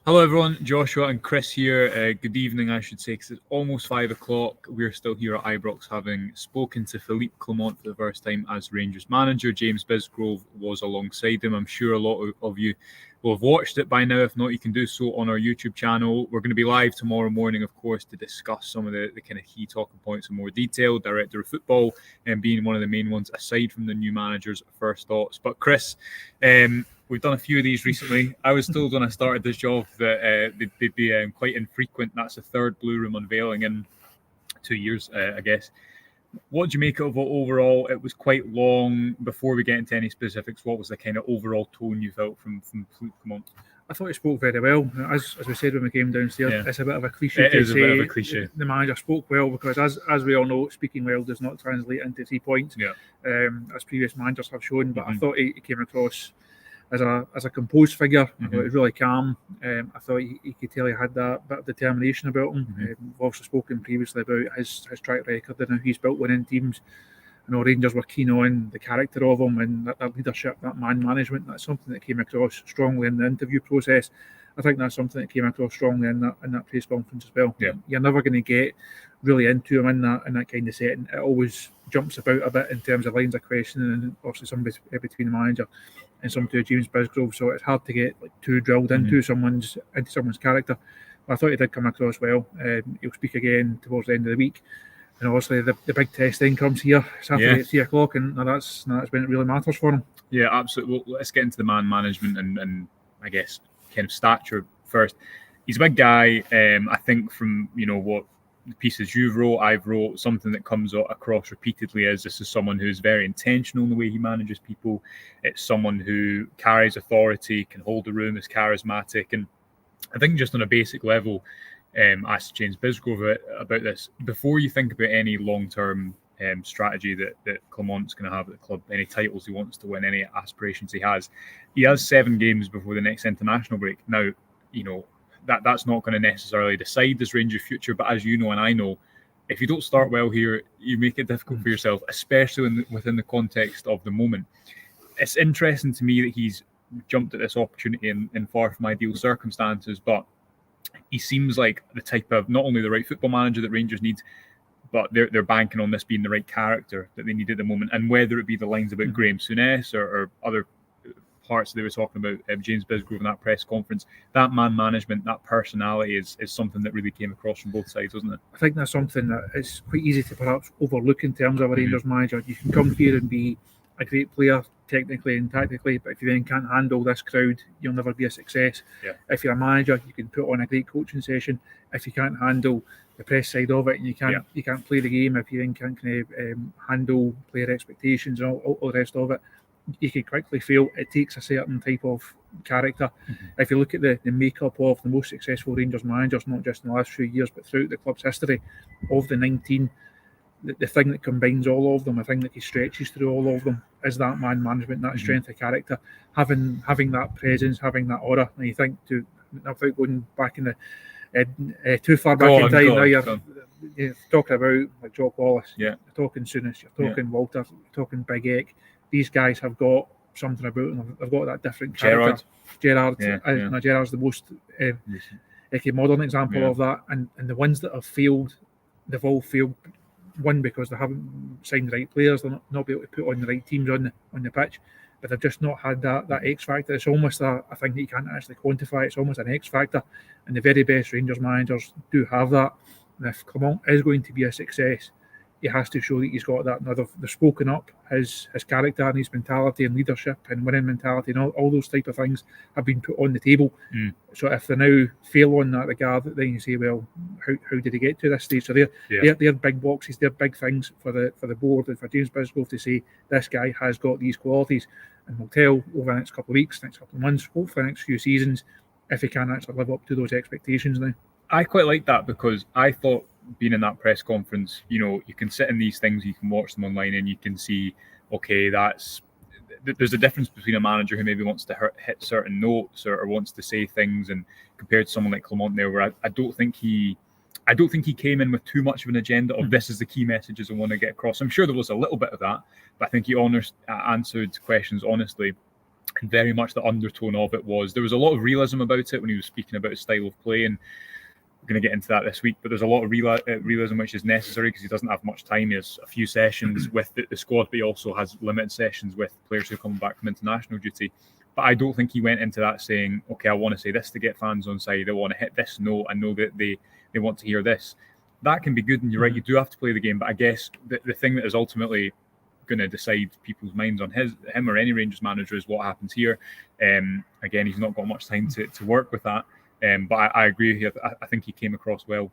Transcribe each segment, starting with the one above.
Hello everyone, Joshua and Chris here. Good evening, I should say, because it's almost 5 o'clock. We're still here at Ibrox, having spoken to Philippe Clement for the first time as Rangers manager. James Bisgrove was alongside him. I'm sure a lot of you will have watched it by now. If not, you can do so on our YouTube channel. We're going to be live tomorrow morning, of course, to discuss some of the kind of key talking points in more detail. Director of football and being one of the main ones, aside from the new manager's first thoughts. But Chris, we've done a few of these recently. I was told when I started this job that they'd be quite infrequent. That's the third Blue Room unveiling in 2 years, I guess. What do you make of it overall? It was quite long. Before we get into any specifics, what was the kind of overall tone you felt from Philippe Clement? I thought he spoke very well. As we said when we came downstairs, It's a bit of a cliche to say a bit of a cliche. The manager spoke well, because as we all know, speaking well does not translate into 3 points, as previous managers have shown. But I thought he came across as a composed figure. I thought he was really calm. I thought he could tell he had that bit of determination about him. We've also spoken previously about his track record and how he's built winning teams. I know Rangers were keen on the character of him and that leadership, that man management. That's something that came across strongly in the interview process. I think that's something that came across strongly in that press conference as well. Yeah. You're never going to get really into him in that kind of setting. It always jumps about a bit in terms of lines of questioning, and obviously somebody between the manager and somebody James Bisgrove. So it's hard to get too drilled into someone's character. But I thought he did come across well. He'll speak again towards the end of the week. And obviously the big test then comes here Saturday at 3 o'clock, and that's when it really matters for him. Yeah, absolutely. Well, let's get into the man management and I guess kind of stature first. He's a big guy. I think from what the pieces I've wrote, something that comes across repeatedly is this is someone who's very intentional in the way he manages people. It's someone who carries authority, can hold the room, is charismatic, and I think just on a basic level. Asked James Bisgrove about this. Before you think about any long-term strategy that Clement's going to have at the club, any titles he wants to win, any aspirations he has 7 games before the next international break. Now, that's not going to necessarily decide this Rangers' future, but as you know and I know, if you don't start well here, you make it difficult for yourself, especially within the context of the moment. It's interesting to me that he's jumped at this opportunity in far from ideal circumstances, but he seems like the type of not only the right football manager that Rangers need, but they're banking on this being the right character that they need at the moment. And whether it be the lines about Graham Souness or other parts they were talking about, James Bisgrove in that press conference, that man management, that personality is something that really came across from both sides, wasn't it? I think that's something that is quite easy to perhaps overlook in terms of a Rangers manager. You can come here and be a great player technically and tactically, but if you then can't handle this crowd, you'll never be a success. If you're a manager, you can put on a great coaching session. If you can't handle the press side of it, and you can't play the game, if you then can't handle player expectations and all the rest of it, you can quickly fail. It takes a certain type of character. If you look at the makeup of the most successful Rangers managers, not just in the last few years, but throughout the club's history, of the 19, the thing that combines all of them, the thing that he stretches through all of them, is that man management, that strength of character, having that presence, having that aura. And you think, without going back in the too far back in time, now you're talking about like Jock Wallace, you're talking Souness, you're talking Walter, you're talking Big Ek. These guys have got something about them. They've got that different character. Gerrard, Gerrard's the most modern example of that. And the ones that have failed, they've all failed. One, because they haven't signed the right players, they're not be able to put on the right teams on the pitch, but they've just not had that X factor. It's almost a thing that you can't actually quantify. It's almost an X factor, and the very best Rangers managers do have that. And if Clement is going to be a success, he has to show that he's got that. Now they've spoken up his character and his mentality and leadership and winning mentality and all those type of things have been put on the table. So if they now fail on that regard, then you say, well, how did they get to this stage? So they're big boxes, they're big things for the board and for James Bisgrove to say this guy has got these qualities, and we'll tell over the next couple of weeks, next couple of months, hopefully the next few seasons, if he can actually live up to those expectations now. I quite like that, because I thought being in that press conference, you can sit in these things, you can watch them online, and you can see, okay, there's a difference between a manager who maybe wants to hit certain notes or wants to say things, and compared to someone like Clement there, where I don't think he came in with too much of an agenda of this is the key messages I want to get across. I'm sure there was a little bit of that, but I think he answered questions honestly. And very much the undertone of it was there was a lot of realism about it when he was speaking about his style of play, and we're going to get into that this week. But there's a lot of realism which is necessary because he doesn't have much time. He has a few sessions with the squad, but he also has limited sessions with players who come back from international duty. But I don't think he went into that saying, okay, I want to say this to get fans on side. I want to hit this note. I know that they want to hear this. That can be good, and you're right, you do have to play the game. But I guess the thing that is ultimately going to decide people's minds on him or any Rangers manager is what happens here. Again, he's not got much time to work with that. But I agree here. I think he came across well.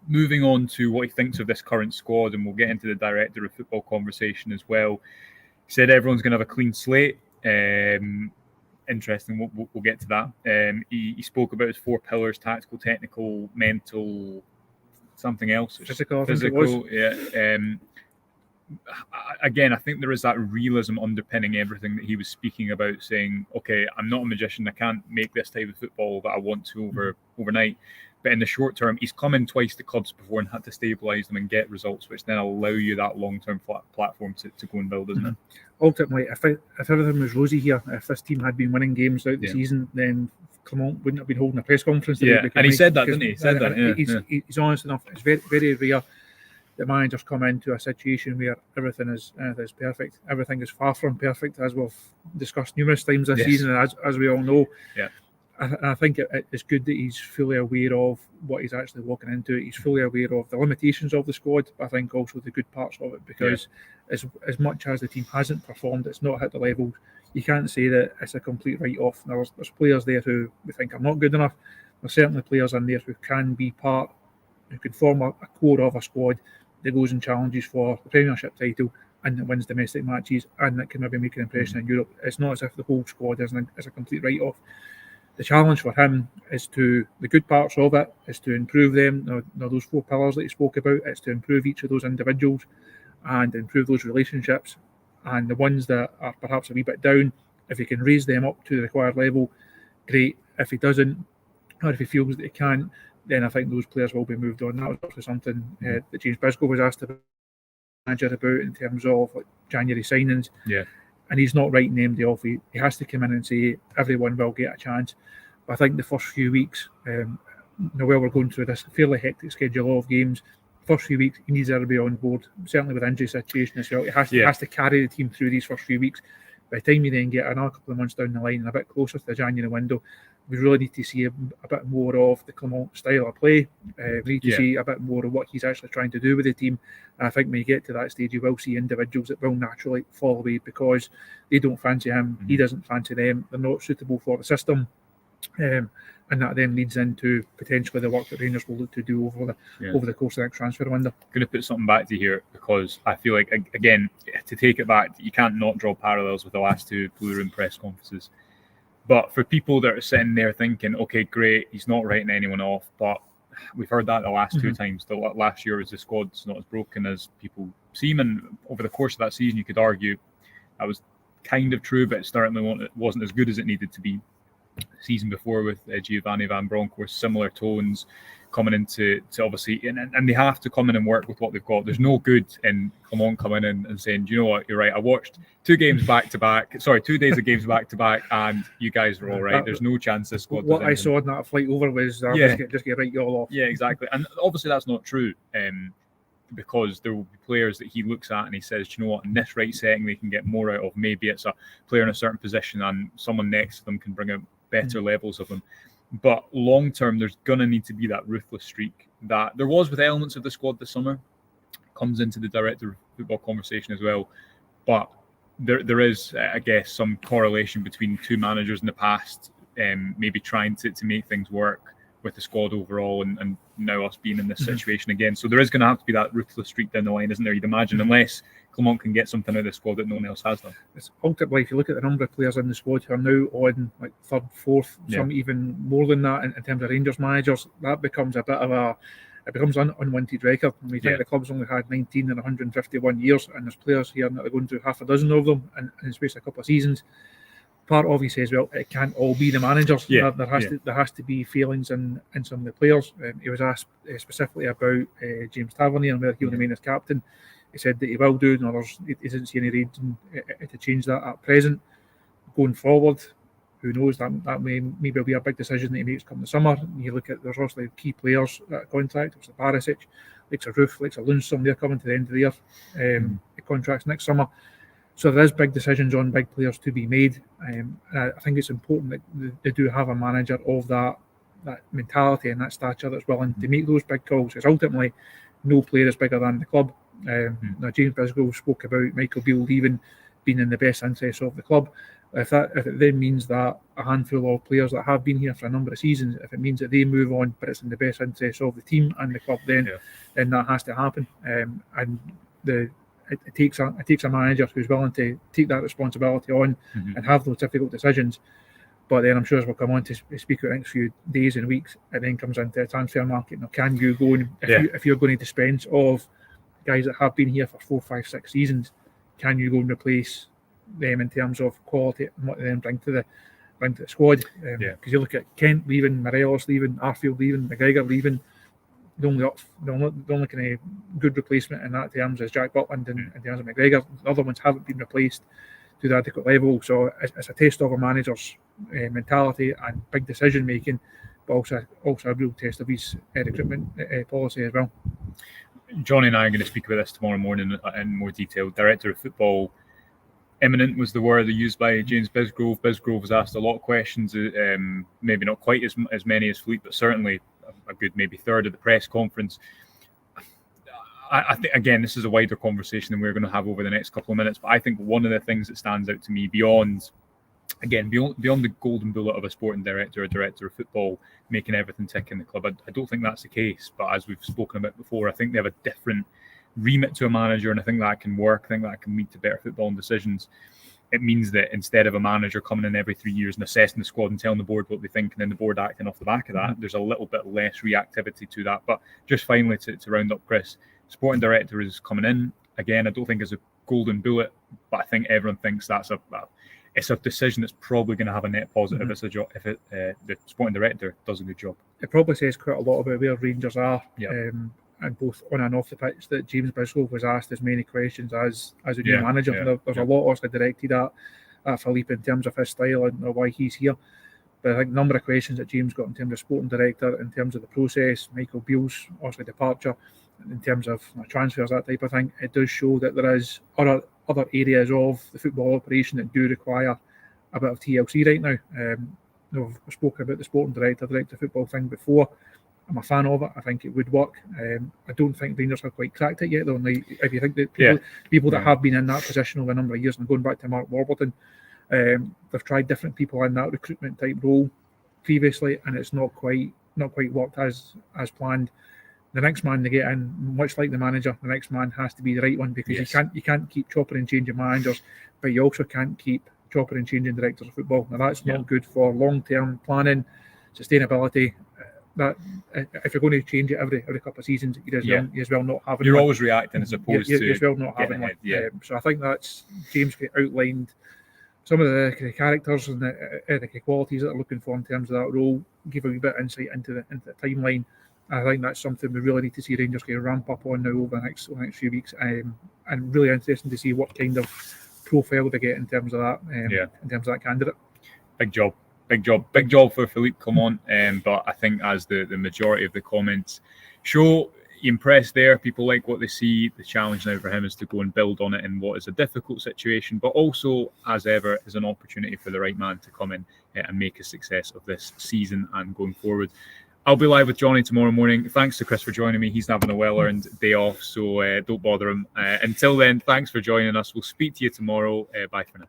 Moving on to what he thinks of this current squad, and we'll get into the director of football conversation as well. He said everyone's going to have a clean slate. Interesting. We'll get to that. He spoke about his 4 pillars: tactical, technical, mental, something else. Physical. Yeah. Again, I think there is that realism underpinning everything that he was speaking about, saying, okay, I'm not a magician. I can't make this type of football that I want to overnight. But in the short term, he's come in twice to clubs before and had to stabilise them and get results, which then allow you that long-term platform to go and build, isn't it? Ultimately, if everything was rosy here, if this team had been winning games throughout the season, then Clement wouldn't have been holding a press conference today. Yeah, and he said that, didn't he? He said that. He's honest enough. It's very, very rare that managers come into a situation where everything is perfect. Everything is far from perfect, as we've discussed numerous times this season, and as we all know. Yeah. I think it's good that he's fully aware of what he's actually walking into. He's fully aware of the limitations of the squad, but I think also the good parts of it, because as much as the team hasn't performed, it's not hit the level. You can't say that it's a complete write-off. There's players there who we think are not good enough. There's certainly players in there who can be part, who can form a core of a squad that goes and challenges for the Premiership title and that wins domestic matches and that can maybe make an impression in Europe. It's not as if the whole squad is a complete write-off. The challenge for him is the good parts of it is to improve them. Now those 4 pillars that he spoke about, it's to improve each of those individuals and improve those relationships. And the ones that are perhaps a wee bit down, if he can raise them up to the required level, great. If he doesn't, or if he feels that he can't, then I think those players will be moved on. That was also something that James Bisgrove was asked about in terms of January signings. Yeah. And he's not writing anybody off. He has to come in and say everyone will get a chance. But I think the first few weeks, while we're going through this fairly hectic schedule of games, first few weeks he needs everybody on board. Certainly with injury situation as well, he has to carry the team through these first few weeks. By the time you then get another couple of months down the line and a bit closer to the January window, we really need to see a bit more of the Clement style of play. We need to see a bit more of what he's actually trying to do with the team. And I think when you get to that stage, you will see individuals that will naturally fall away because they don't fancy him. He doesn't fancy them. They're not suitable for the system. And that then leads into potentially the work that Rangers will look to do over the course of the next transfer window. I'm going to put something back to here because I feel like, again, to take it back, you can't not draw parallels with the last 2 Blue Room press conferences. But for people that are sitting there thinking, okay, great, he's not writing anyone off, but we've heard that the last 2 times. The last year was the squad's not as broken as people seem, and over the course of that season, you could argue that was kind of true, but it certainly wasn't as good as it needed to be. The season before with Giovanni Van Bronckhorst, similar tones coming into obviously, and they have to come in and work with what they've got. There's no good in Clement coming in and saying, do you know what, you're right, I watched 2 days of games back to back, and you guys are all right. There's no chance this squad. What I saw in that flight over was just get right you all off. Yeah, exactly. And obviously that's not true, because there will be players that he looks at and he says, do you know what, in this right setting they can get more out of. Maybe it's a player in a certain position and someone next to them can bring out better levels of them. But long term, there's going to need to be that ruthless streak that there was with elements of the squad this summer. Comes into the director of football conversation as well. But there is, I guess, some correlation between 2 managers in the past, maybe trying to make things work with the squad overall, and now us being in this situation again. So there is going to have to be that ruthless streak down the line, isn't there? You'd imagine, unless Clement can get something out of the squad that no one else has done. It's ultimately, if you look at the number of players in the squad who are now on like 3rd, 4th, some even more than that in terms of Rangers managers, that becomes a bit of it becomes an unwanted record. And we think the club's only had 19 in 151 years, and there's players here that are going through half a dozen of them in the space of a couple of seasons. Part of he says, well, it can't all be the managers. There has to be failings in some of the players. He was asked specifically about James Tavernier and whether he'll remain as captain. He said that he will do, and he doesn't see any reason to change that at present. going forward, who knows, that maybe will be a big decision that he makes come the summer. You look at, there's obviously key players that are contract. There's the Barisic, likes of Roof, likes of Lundstrom. They're coming to the end of the year contracts next summer. So there is big decisions on big players to be made. I think it's important that they do have a manager of that mentality and that stature that's willing to make those big calls. Because ultimately, no player is bigger than the club. Now James Bisgrove spoke about Michael Beale leaving being in the best interest of the club. If it then means that a handful of players that have been here for a number of seasons, if it means that they move on, but it's in the best interest of the team and the club, then that has to happen. And it takes a manager who's willing to take that responsibility on and have those difficult decisions. But then I'm sure as we'll come on to speak about the next few days and weeks, it then comes into the transfer market. Now, can you go and if you're going to dispense of guys that have been here for 4, 5, 6 seasons, can you go and replace them in terms of quality and what they then bring to the squad? Because you look at Kent leaving, Morelos leaving, Arfield leaving, McGregor leaving. The only kind of good replacement in that terms is Jack Butland in terms of McGregor. The other ones haven't been replaced to the adequate level. So it's a test of a manager's mentality and big decision making, but also a real test of his recruitment policy as well. Johnny and I are going to speak about this tomorrow morning in more detail. Director of Football, imminent was the word used by James Bisgrove. Bisgrove was asked a lot of questions, maybe not quite as many as Philippe, but certainly a good maybe third of the press conference. I think, again, this is a wider conversation than we're going to have over the next couple of minutes, but I think one of the things that stands out to me beyond the golden bullet of a sporting director, a director of football, making everything tick in the club, I don't think that's the case. But as we've spoken about before, I think they have a different remit to a manager, and I think that can work. I think that can lead to better footballing decisions. It means that instead of a manager coming in every 3 years and assessing the squad and telling the board what they think, and then the board acting off the back of that, there's a little bit less reactivity to that. But just finally, to round up, Chris, sporting director is coming in. Again, I don't think it's a golden bullet, but I think everyone thinks that's it's a decision that's probably going to have a net positive. It's a job if the sporting director does a good job. It probably says quite a lot about where Rangers are, and both on and off the pitch, that James Bisgrove was asked as many questions as a new manager. There's a lot also directed at Philippe in terms of his style and why he's here. But I think a number of questions that James got in terms of sporting director, in terms of the process, Michael Beale's obviously departure, in terms of transfers, that type of thing, it does show that there is other areas of the football operation that do require a bit of TLC right now. We've spoken about the sporting director of football thing before. I'm a fan of it. I think it would work. I don't think Rangers have quite cracked it yet, though. If you think that people that have been in that position over a number of years, and going back to Mark Warburton, they've tried different people in that recruitment type role previously, and it's not quite worked as planned. The next man they get in, much like the manager, the next man has to be the right one, because you can't keep chopping and changing managers, but you also can't keep chopping and changing directors of football. Now that's not good for long-term planning, sustainability. That if you're going to change it every couple of seasons, you as well not having. You're one. Always reacting as opposed to. You as well not having one. So I think that's James outlined some of the characters and the qualities that they're looking for in terms of that role. Give a wee bit of insight into the timeline. I think that's something we really need to see Rangers get a ramp up on now over the next few weeks, and really interesting to see what kind of profile they get in terms of that. In terms of that candidate. Big job for Philippe Clement. But I think as the majority of the comments show, impressed there. People like what they see. The challenge now for him is to go and build on it in what is a difficult situation, but also, as ever, is an opportunity for the right man to come in and make a success of this season and going forward. I'll be live with Johnny tomorrow morning. Thanks to Chris for joining me. He's having a well-earned day off, so don't bother him. Until then, thanks for joining us. We'll speak to you tomorrow. Bye for now.